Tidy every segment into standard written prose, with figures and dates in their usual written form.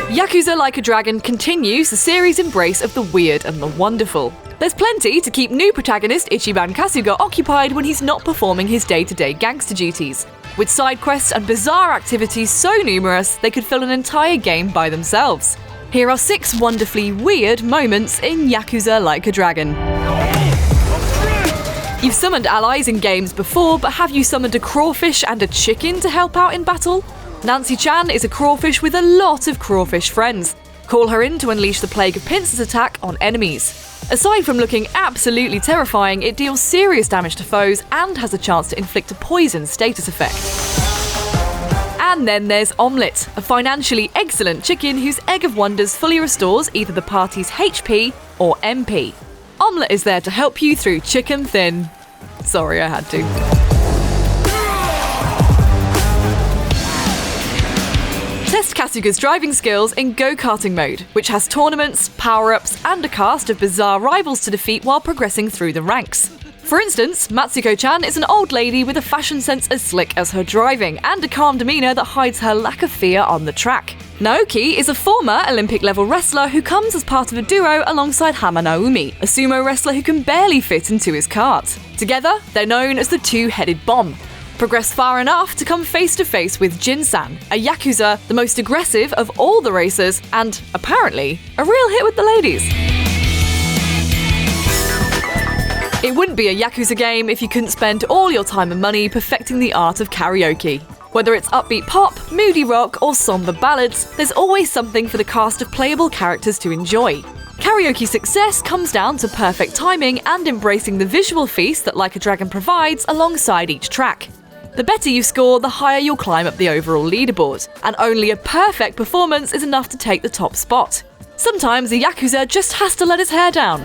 Yakuza Like a Dragon continues the series' embrace of the weird and the wonderful. There's plenty to keep new protagonist Ichiban Kasuga occupied when he's not performing his day-to-day gangster duties, with side quests and bizarre activities so numerous they could fill an entire game by themselves. Here are 6 wonderfully weird moments in Yakuza Like a Dragon. You've summoned allies in games before, but have you summoned a crawfish and a chicken to help out in battle? Nancy-chan is a crawfish with a lot of crawfish friends. Call her in to unleash the Plague of Pincers attack on enemies. Aside from looking absolutely terrifying, it deals serious damage to foes and has a chance to inflict a poison status effect. And then there's Omelette, a financially excellent chicken whose Egg of Wonders fully restores either the party's HP or MP. Omelette is there to help you through chicken thin. Sorry, I had to. Test Kasuga's driving skills in go-karting mode, which has tournaments, power-ups, and a cast of bizarre rivals to defeat while progressing through the ranks. For instance, Matsuko-chan is an old lady with a fashion sense as slick as her driving, and a calm demeanour that hides her lack of fear on the track. Naoki is a former Olympic-level wrestler who comes as part of a duo alongside Hama Naomi, a sumo wrestler who can barely fit into his cart. Together, they're known as the Two-Headed Bomb. Progress far enough to come face-to-face with Jin-san, a Yakuza, the most aggressive of all the racers, and, apparently, a real hit with the ladies. It wouldn't be a Yakuza game if you couldn't spend all your time and money perfecting the art of karaoke. Whether it's upbeat pop, moody rock, or somber ballads, there's always something for the cast of playable characters to enjoy. Karaoke success comes down to perfect timing and embracing the visual feast that Like a Dragon provides alongside each track. The better you score, the higher you'll climb up the overall leaderboard, and only a perfect performance is enough to take the top spot. Sometimes a Yakuza just has to let his hair down.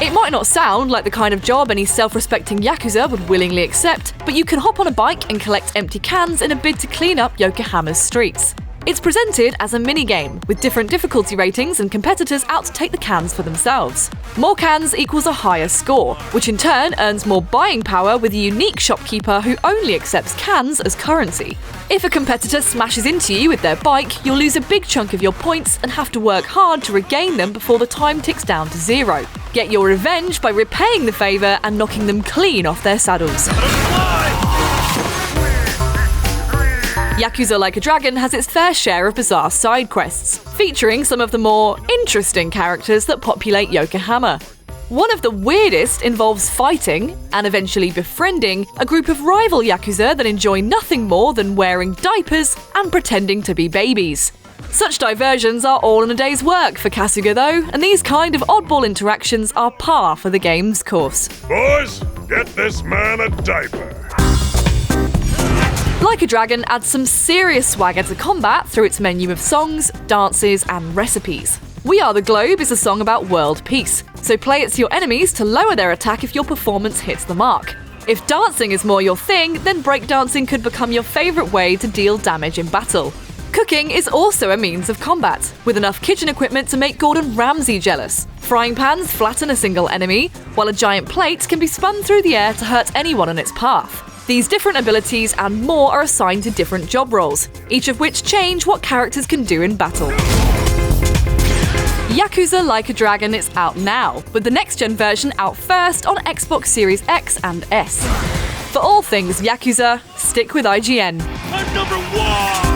It might not sound like the kind of job any self-respecting Yakuza would willingly accept, but you can hop on a bike and collect empty cans in a bid to clean up Yokohama's streets. It's presented as a minigame, with different difficulty ratings and competitors out to take the cans for themselves. More cans equals a higher score, which in turn earns more buying power with a unique shopkeeper who only accepts cans as currency. If a competitor smashes into you with their bike, you'll lose a big chunk of your points and have to work hard to regain them before the time ticks down to 0. Get your revenge by repaying the favour and knocking them clean off their saddles. Yakuza Like a Dragon has its fair share of bizarre side quests, featuring some of the more interesting characters that populate Yokohama. One of the weirdest involves fighting, and eventually befriending, a group of rival Yakuza that enjoy nothing more than wearing diapers and pretending to be babies. Such diversions are all in a day's work for Kasuga though, and these kind of oddball interactions are par for the game's course. Boys, get this man a diaper. Like a Dragon adds some serious swagger to combat through its menu of songs, dances, and recipes. We Are the Globe is a song about world peace, so play it to your enemies to lower their attack if your performance hits the mark. If dancing is more your thing, then breakdancing could become your favourite way to deal damage in battle. Cooking is also a means of combat, with enough kitchen equipment to make Gordon Ramsay jealous. Frying pans flatten a single enemy, while a giant plate can be spun through the air to hurt anyone on its path. These different abilities and more are assigned to different job roles, each of which change what characters can do in battle. Yakuza Like a Dragon is out now, with the next-gen version out first on Xbox Series X and S. For all things Yakuza, stick with IGN. I'm number 1!